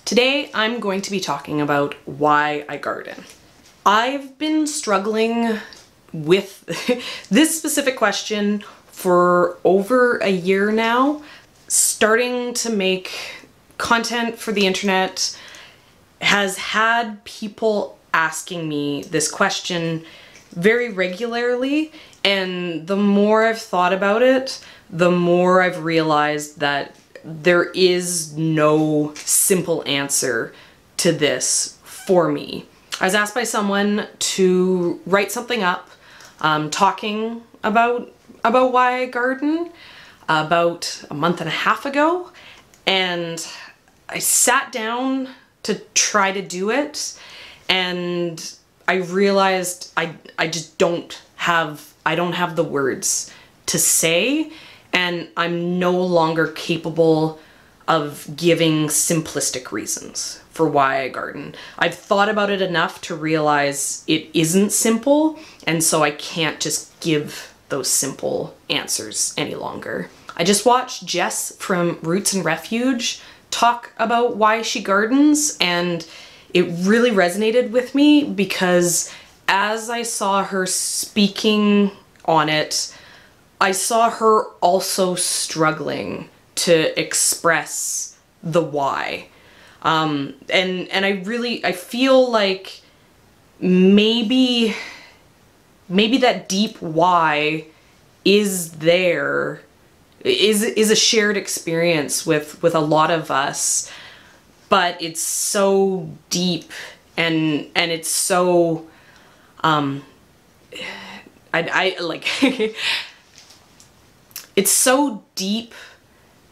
Today I'm going to be talking about why I garden. I've been struggling with this specific question for over a year now. Starting to make content for the internet has had people asking me this question very regularly, and the more I've thought about it, the more I've realized that there is no simple answer to this for me. I was asked by someone to write something up talking about why I garden about a month and a half ago, and I sat down to try to do it, and I realized I just don't have the words to say, and I'm no longer capable of giving simplistic reasons for why I garden. I've thought about it enough to realize it isn't simple, and so I can't just give those simple answers any longer. I just watched Jess from Roots and Refuge talk about why she gardens, and it really resonated with me because as I saw her speaking on it, I saw her also struggling to express the why. And I feel like maybe that deep why is a shared experience with a lot of us, but it's so deep and it's so I like it's so deep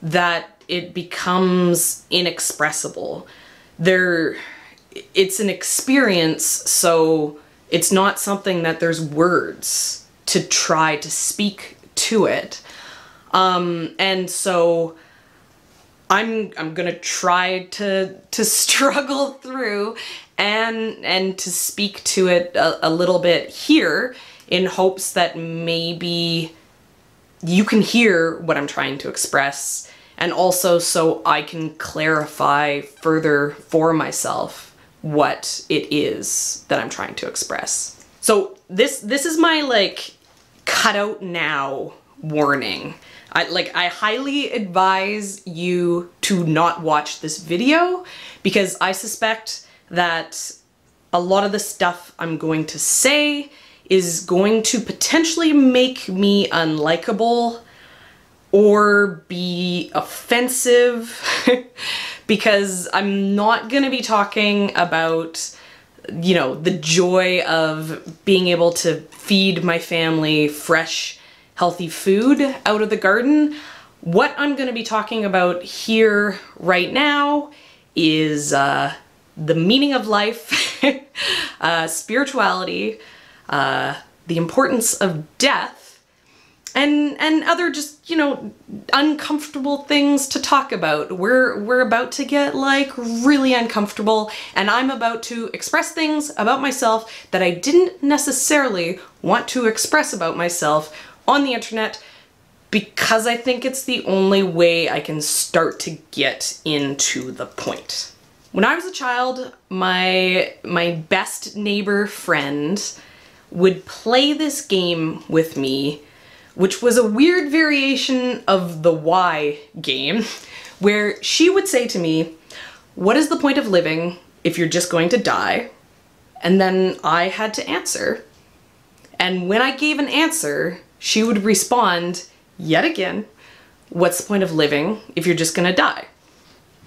that it becomes inexpressible. It's an experience, so it's not something that there's words to try to speak to it. And so I'm gonna try to struggle through and to speak to it a little bit here in hopes that maybe you can hear what I'm trying to express, and also so I can clarify further for myself what it is that I'm trying to express. So this is my like cut out now warning. I highly advise you to not watch this video because I suspect that a lot of the stuff I'm going to say is going to potentially make me unlikable or be offensive because I'm not gonna be talking about, you know, the joy of being able to feed my family fresh, healthy food out of the garden. What I'm gonna be talking about here right now is the meaning of life, spirituality, the importance of death, and other just, you know, uncomfortable things to talk about. We're about to get like really uncomfortable, and I'm about to express things about myself that I didn't necessarily want to express about myself on the internet because I think it's the only way I can start to get into the point. When I was a child, my best neighbor friend would play this game with me, which was a weird variation of the why game, where she would say to me, "What is the point of living if you're just going to die?" And then I had to answer. And when I gave an answer, she would respond yet again, "What's the point of living if you're just gonna die?"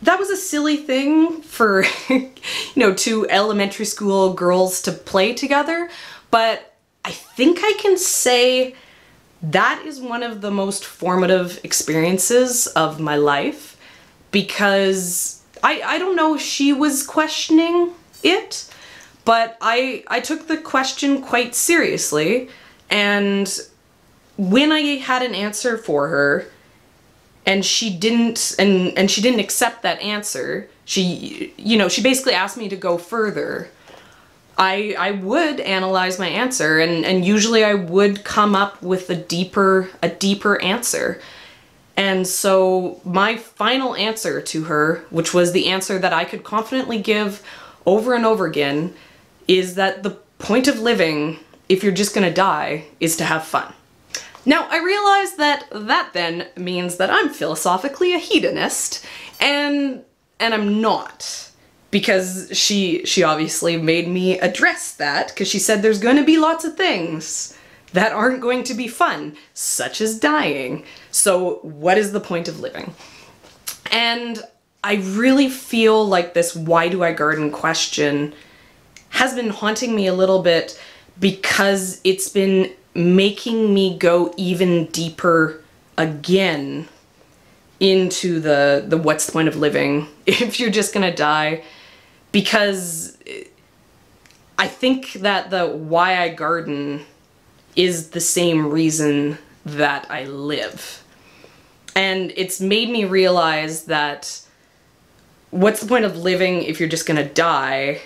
That was a silly thing for, you know, two elementary school girls to play together, but I think I can say that is one of the most formative experiences of my life, because I don't know if she was questioning it, but I took the question quite seriously, and when I had an answer for her and she didn't accept that answer, she basically asked me to go further. I would analyze my answer, and usually I would come up with a deeper answer. And so my final answer to her, which was the answer that I could confidently give over and over again, is that the point of living, if you're just gonna die, is to have fun. Now, I realize that that then means that I'm philosophically a hedonist, and I'm not. Because she obviously made me address that, because she said there's going to be lots of things that aren't going to be fun, such as dying. So what is the point of living? And I really feel like this why do I garden question has been haunting me a little bit, because it's been making me go even deeper again into the what's the point of living if you're just gonna die. Because I think that the why I garden is the same reason that I live. And it's made me realize that what's the point of living if you're just gonna die?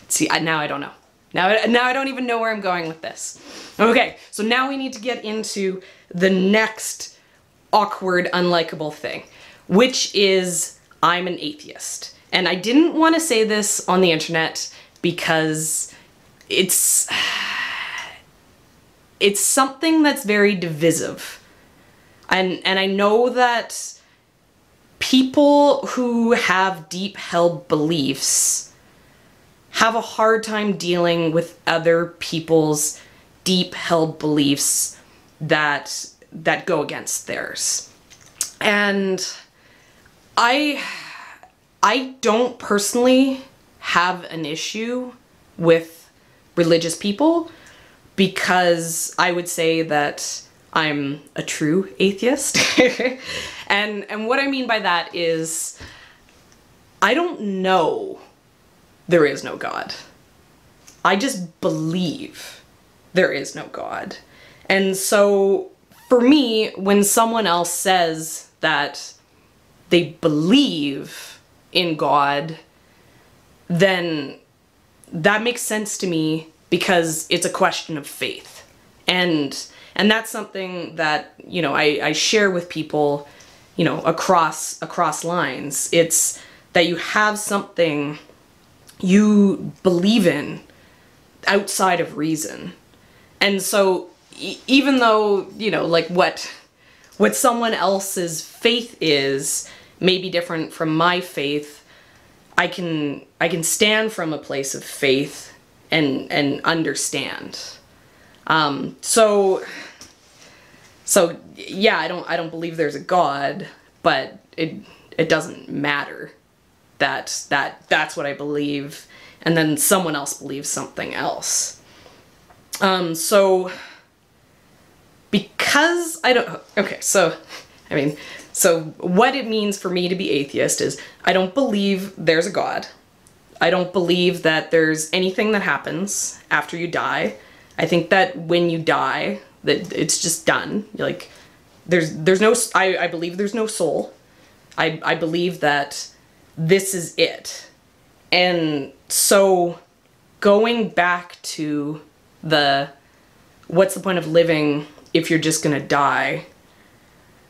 See, now I don't know. Now I don't even know where I'm going with this. Okay, so now we need to get into the next awkward, unlikable thing, which is I'm an atheist. And I didn't want to say this on the internet because it's something that's very divisive. And I know that people who have deep held beliefs have a hard time dealing with other people's deep held beliefs that go against theirs. And I don't personally have an issue with religious people, because I would say that I'm a true atheist. And what I mean by that is I don't know there is no God. I just believe there is no God. And so for me, when someone else says that they believe in God, then that makes sense to me, because it's a question of faith. And that's something that, you know, I share with people, you know, across lines. It's that you have something you believe in outside of reason. And so even though, you know, like what someone else's faith is may be different from my faith, I can stand from a place of faith and understand. So yeah, I don't believe there's a God, but it doesn't matter that that's what I believe, and then someone else believes something else. So because I don't, okay, so I mean, so what it means for me to be atheist is I don't believe there's a God. I don't believe that there's anything that happens after you die. I think that when you die, that it's just done. Like, there's no, I believe there's no soul. I believe that this is it. And so going back to the what's the point of living if you're just gonna die,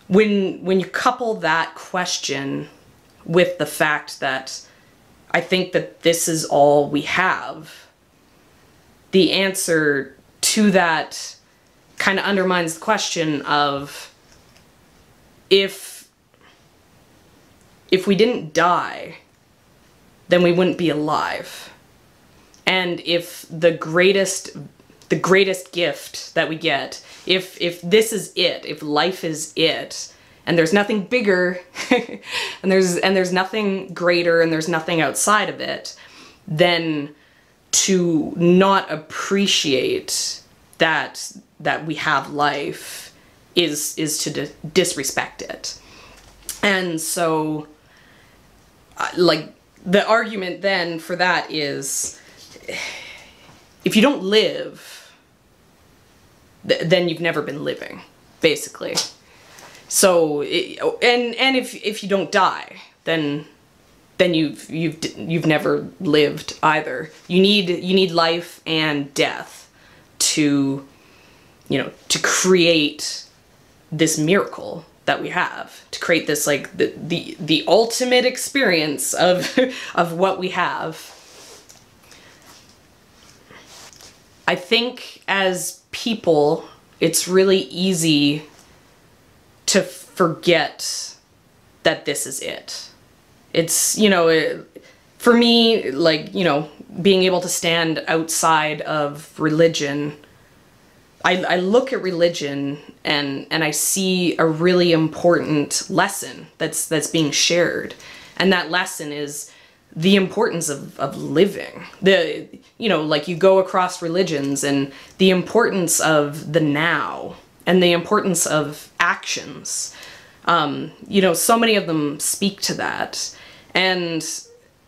when you couple that question with the fact that I think that this is all we have, the answer to that kind of undermines the question of if we didn't die, then we wouldn't be alive. And if the greatest gift that we get, if this is it, if life is it, and there's nothing bigger, and there's nothing greater, and there's nothing outside of it, then to not appreciate that we have life is to disrespect it. And so, like, the argument then for that is, if you don't live, then you've never been living, basically. So, and if you don't die, then you've never lived either. You need life and death to, you know, to create this miracle that we have, to create this like the ultimate experience of of what we have. I think as people, it's really easy to forget that this is it. It's, you know, for me, like, you know, being able to stand outside of religion, I look at religion and I see a really important lesson that's being shared. And that lesson is the importance of living. You know, like you go across religions and the importance of the now and the importance of actions. You know, so many of them speak to that. And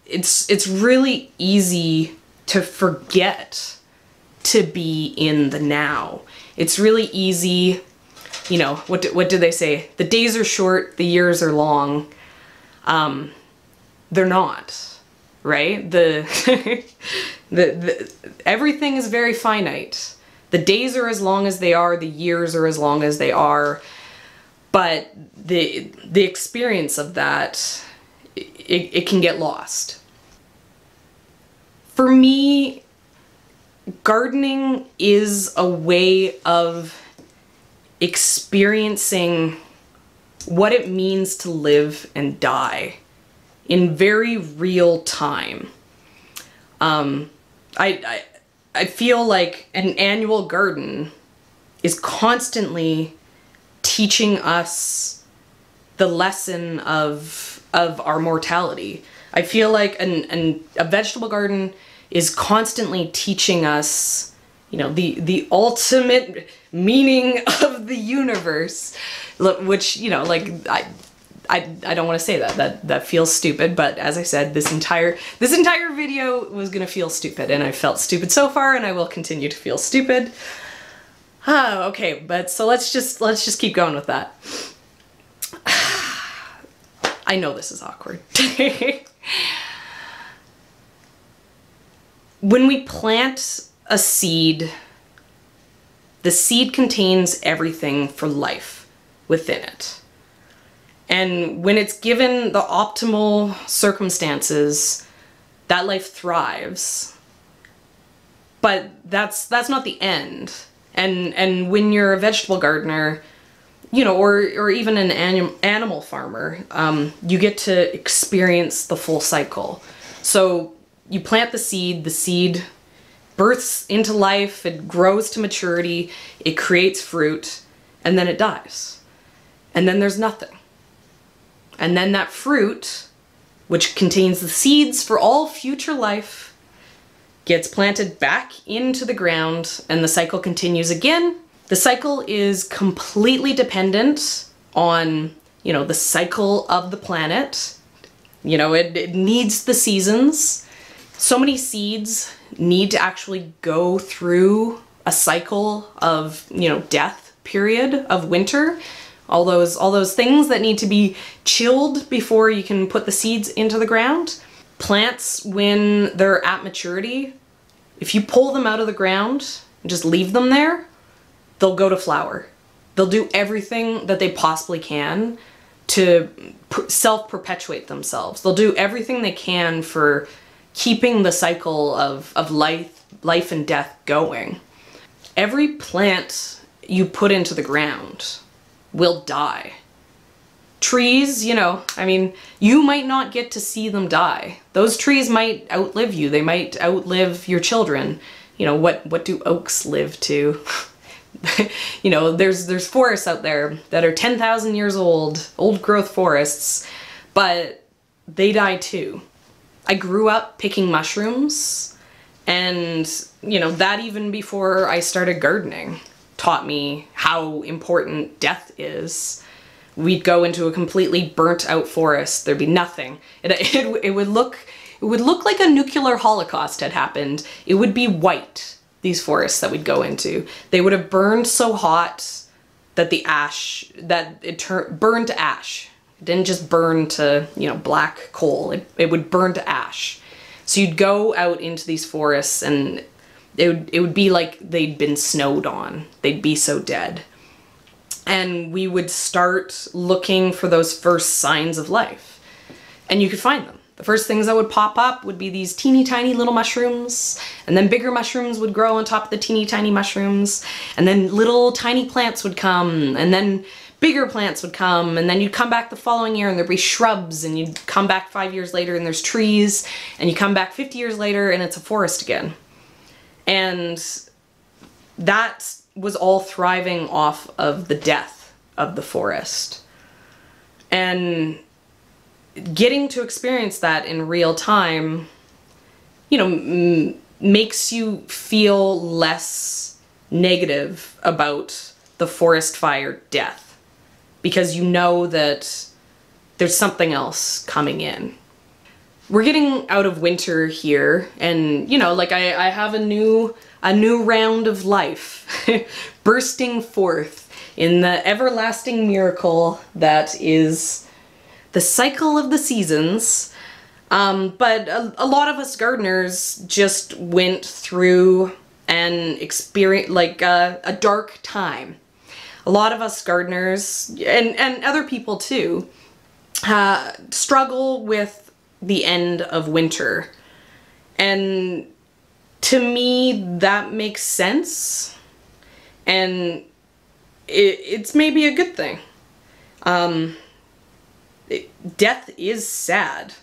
it's really easy to forget to be in the now. It's really easy, you know, what do they say? The days are short, the years are long. They're not, right? Everything is very finite. The days are as long as they are, the years are as long as they are, but the experience of that, it can get lost. For me, gardening is a way of experiencing what it means to live and die in very real time. I feel like an annual garden is constantly teaching us the lesson of our mortality. I feel like a vegetable garden is constantly teaching us, you know, the ultimate meaning of the universe, which, you know, like I don't want to say that feels stupid, but as I said, this entire video was gonna feel stupid, and I felt stupid so far, and I will continue to feel stupid. Okay, but so let's just keep going with that. I know this is awkward. When we plant a seed, the seed contains everything for life within it. And when it's given the optimal circumstances, that life thrives. But that's not the end. And when you're a vegetable gardener, you know, or even an animal farmer, you get to experience the full cycle. So you plant the seed births into life, it grows to maturity, it creates fruit, and then it dies. And then there's nothing. And then that fruit, which contains the seeds for all future life, gets planted back into the ground, and the cycle continues again. The cycle is completely dependent on, you know, the cycle of the planet. You know, it needs the seasons. So many seeds need to actually go through a cycle of, you know, death period of winter. All those things that need to be chilled before you can put the seeds into the ground. Plants, when they're at maturity, if you pull them out of the ground and just leave them there, they'll go to flower. They'll do everything that they possibly can to self-perpetuate themselves. They'll do everything they can for keeping the cycle of life and death going. Every plant you put into the ground will die. Trees, you know, I mean, you might not get to see them die. Those trees might outlive you. They might outlive your children. You know, what do oaks live to? You know, there's forests out there that are 10,000 years old growth forests, but they die too. I grew up picking mushrooms, and, you know, that even before I started gardening taught me how important death is. We'd go into a completely burnt out forest. There'd be nothing. It would look like a nuclear holocaust had happened. It would be white, these forests that we'd go into. They would have burned so hot that burned to ash. It didn't just burn to, you know, black coal. It would burn to ash. So you'd go out into these forests and it would be like they'd been snowed on. They'd be so dead. and we would start looking for those first signs of life. And you could find them. The first things that would pop up would be these teeny tiny little mushrooms, and then bigger mushrooms would grow on top of the teeny tiny mushrooms, and then little tiny plants would come, and then bigger plants would come, and then you'd come back the following year and there'd be shrubs, and you'd come back 5 years later and there's trees, and you come back 50 years later and it's a forest again. And that was all thriving off of the death of the forest. And getting to experience that in real time, you know, makes you feel less negative about the forest fire death, because you know that there's something else coming in. We're getting out of winter here, and you know, like I have a new round of life bursting forth in the everlasting miracle that is the cycle of the seasons. But a lot of us gardeners just went through an experience, like a dark time. A lot of us gardeners, and other people too, struggle with the end of winter. And to me, that makes sense. And it's maybe a good thing. Death is sad,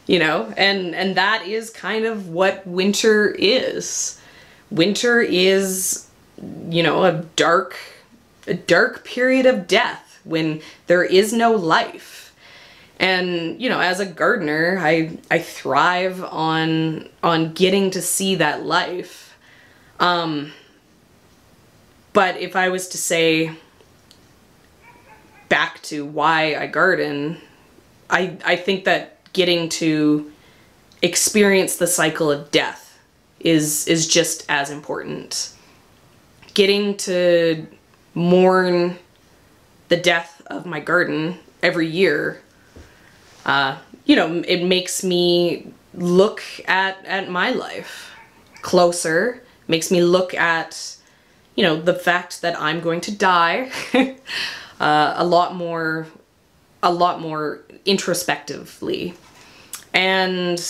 you know, and that is kind of what winter is. Winter is, you know, a dark period of death when there is no life. And, you know, as a gardener, I thrive on getting to see that life. But if I was to say, back to why I garden, I think that getting to experience the cycle of death is just as important. Getting to mourn the death of my garden every year, you know, it makes me look at my life closer, makes me look at, you know, the fact that I'm going to die a lot more introspectively. And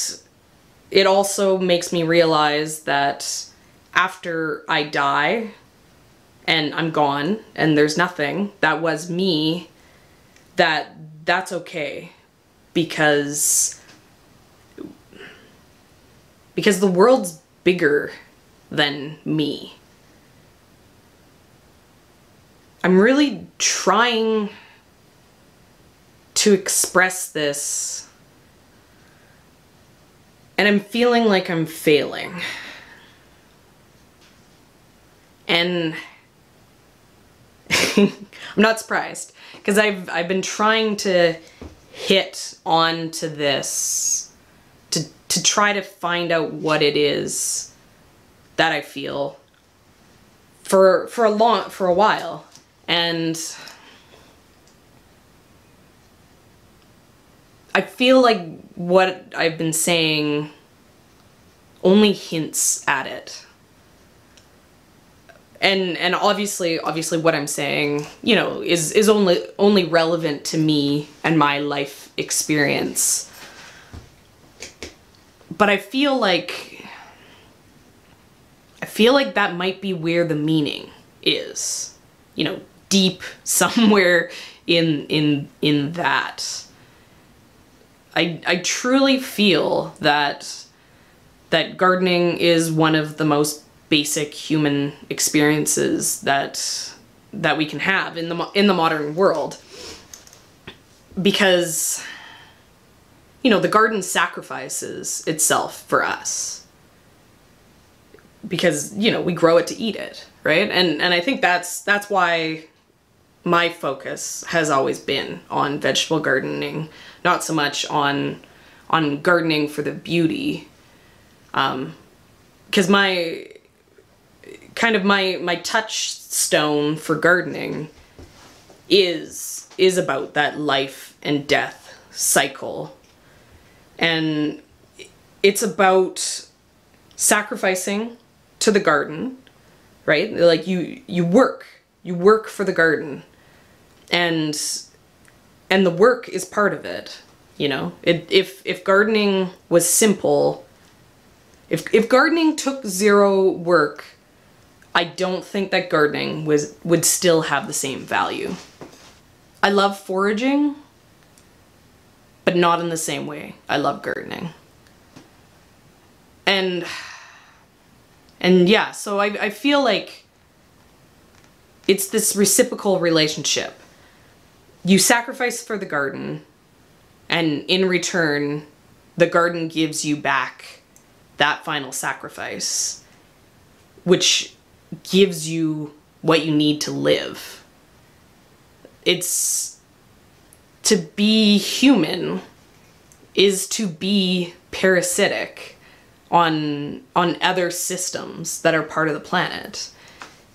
it also makes me realize that after I die and I'm gone and there's nothing, that was me, that's okay, because the world's bigger than me. I'm really trying to express this, and I'm feeling like I'm failing. And I'm not surprised, because I've been trying to hit onto this to try to find out what it is that I feel for a while. And I feel like what I've been saying only hints at it. And obviously what I'm saying, you know, is only relevant to me and my life experience. But I feel like that might be where the meaning is. You know, deep somewhere in that. I truly feel that gardening is one of the most basic human experiences that we can have in the modern world, because, you know, the garden sacrifices itself for us, because, you know, we grow it to eat it, right? And I think that's why my focus has always been on vegetable gardening, not so much on gardening for the beauty, because my touchstone for gardening is about that life and death cycle. And it's about sacrificing to the garden, right? Like you work You work for the garden. And the work is part of it, you know? If gardening was simple, if gardening took zero work, I don't think that gardening would still have the same value. I love foraging, but not in the same way I love gardening. And yeah, so I feel like it's this reciprocal relationship. You sacrifice for the garden, and in return, the garden gives you back that final sacrifice, which gives you what you need to live. It's to be human is to be parasitic on other systems that are part of the planet.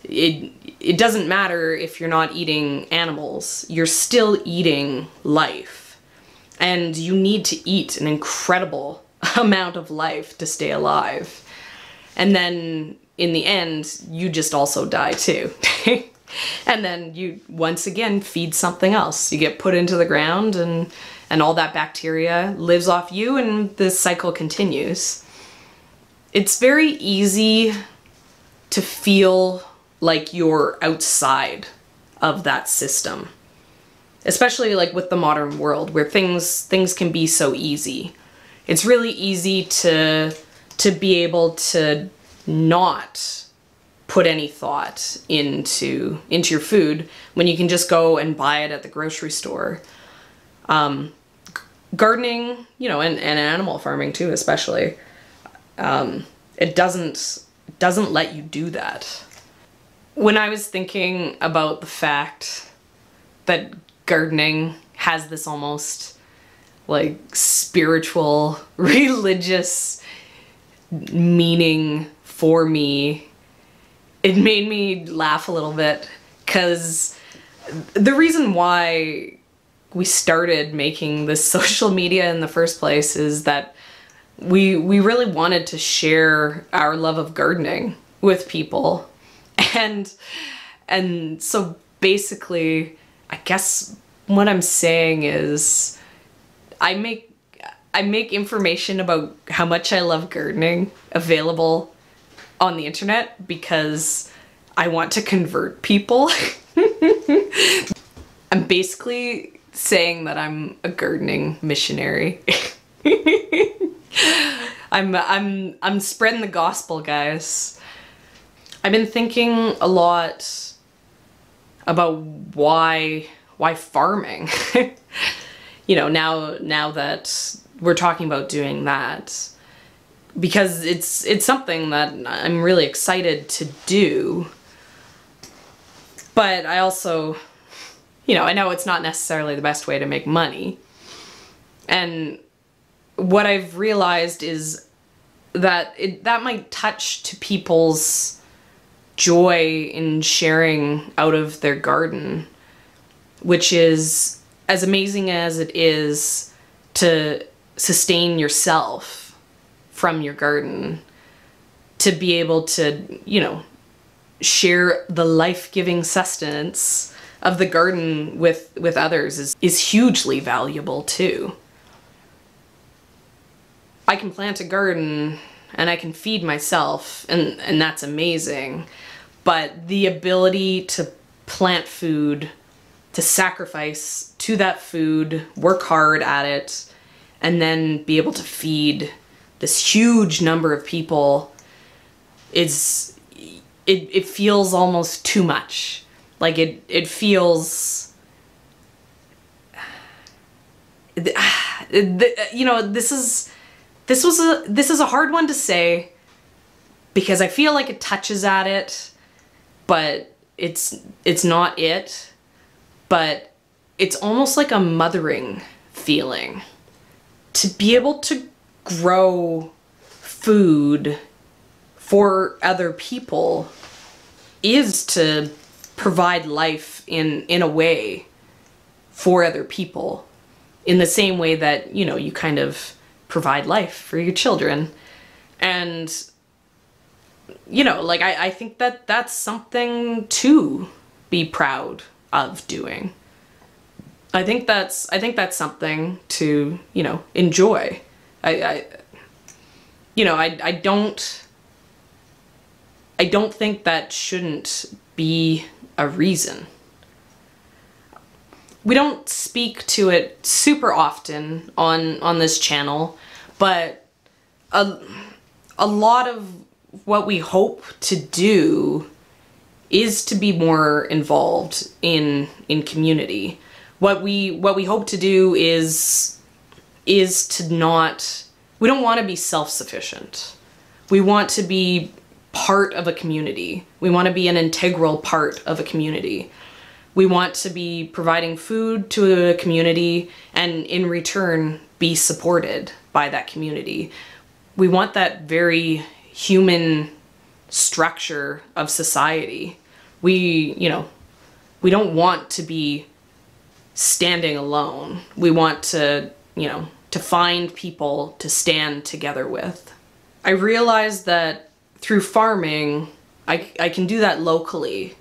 It doesn't matter if you're not eating animals, you're still eating life. And you need to eat an incredible amount of life to stay alive. And then in the end, you just also die too. And then you once again feed something else. You get put into the ground and all that bacteria lives off you, and the cycle continues. It's very easy to feel like you're outside of that system. Especially like with the modern world where things can be so easy. It's really easy to be able to not put any thought into your food when you can just go and buy it at the grocery store. Gardening, you know, and animal farming too, especially, it doesn't let you do that. When I was thinking about the fact that gardening has this almost like spiritual, religious meaning for me, it made me laugh a little bit, because the reason why we started making this social media in the first place is that we really wanted to share our love of gardening with people. And so basically, I guess what I'm saying is I make information about how much I love gardening available on the internet because I want to convert people. I'm basically saying that I'm a gardening missionary. I'm spreading the gospel, guys. I've been thinking a lot about why farming. You know, now that we're talking about doing that, because it's something that I'm really excited to do. But I also, you know, I know it's not necessarily the best way to make money. And what I've realized is that that might touch to people's joy in sharing out of their garden, which is as amazing as it is to sustain yourself from your garden, to be able to, you know, share the life-giving sustenance of the garden with others is hugely valuable too. I can plant a garden and I can feed myself, and that's amazing. But the ability to plant food, to sacrifice to that food, work hard at it, and then be able to feed this huge number of people it feels almost too much. Like it feels, you know, this is a hard one to say because I feel like it touches at it, but it's not it. But it's almost like a mothering feeling. To be able to grow food for other people is to provide life in a way for other people, in the same way that, you know, you kind of provide life for your children. And, you know, like I think that that's something too be proud of doing. I think that's something to, you know, enjoy. I don't think that shouldn't be a reason. We don't speak to it super often on this channel, but a lot of what we hope to do is to be more involved in community. What we hope to do is to not, we don't want to be self-sufficient. We want to be part of a community. We want to be an integral part of a community. We want to be providing food to a community and in return be supported by that community. We want that very human structure of society. We don't want to be standing alone. We want to, to find people to stand together with. I realized that through farming, I can do that locally.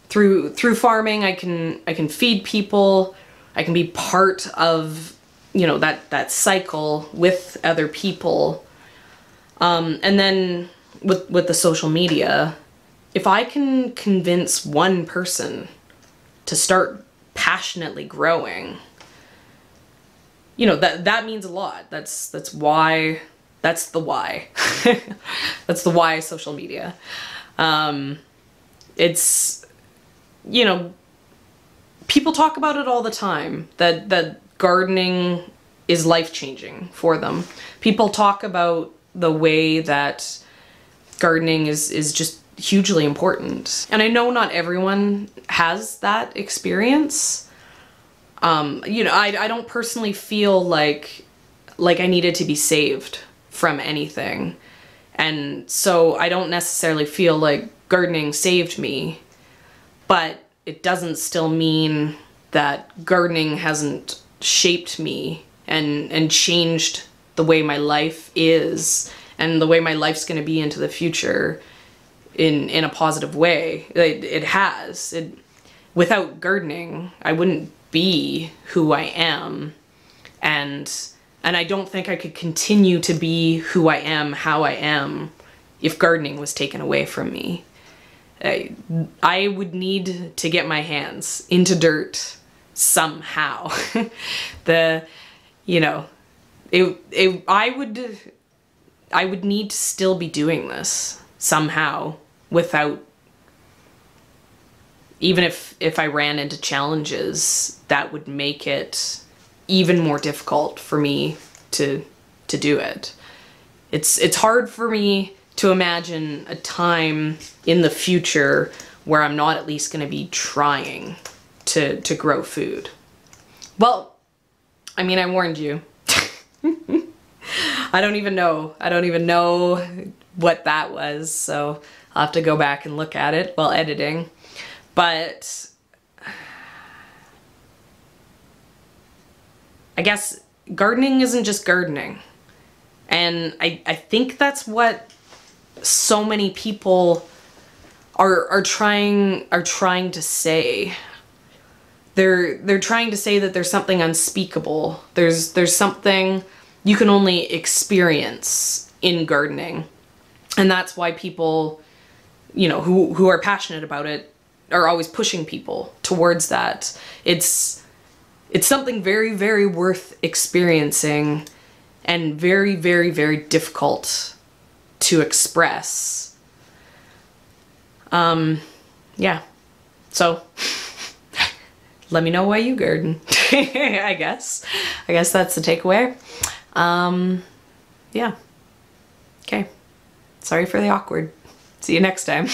Through farming, I can feed people. I can be part of, that cycle with other people. And then with the social media, if I can convince one person to start passionately growing, that means a lot. That's the why. That's the why social media. It's, people talk about it all the time, that gardening is life-changing for them. People talk about the way that gardening is just hugely important. And I know not everyone has that experience. I don't personally feel like I needed to be saved from anything. And so I don't necessarily feel like gardening saved me, but it doesn't still mean that gardening hasn't shaped me and changed the way my life is and the way my life's going to be into the future in a positive way. It has. Without gardening, I wouldn't be who I am, and I don't think I could continue to be who I am, how I am, if gardening was taken away from me. I would need to get my hands into dirt somehow. I would need to still be doing this somehow without, even if I ran into challenges, that would make it even more difficult for me to do it. It's hard for me to imagine a time in the future where I'm not at least going to be trying to grow food. Well, I mean, I warned you. I don't even know what that was, so I'll have to go back and look at it while editing. But I guess gardening isn't just gardening. And I think that's what so many people are trying to say. They're trying to say that there's something unspeakable. There's something you can only experience in gardening. And that's why people, who are passionate about it are always pushing people towards that. It's something very, very worth experiencing and very, very, very difficult to express. Yeah. So let me know why you garden. I guess that's the takeaway. Yeah. Okay. Sorry for the awkward. See you next time.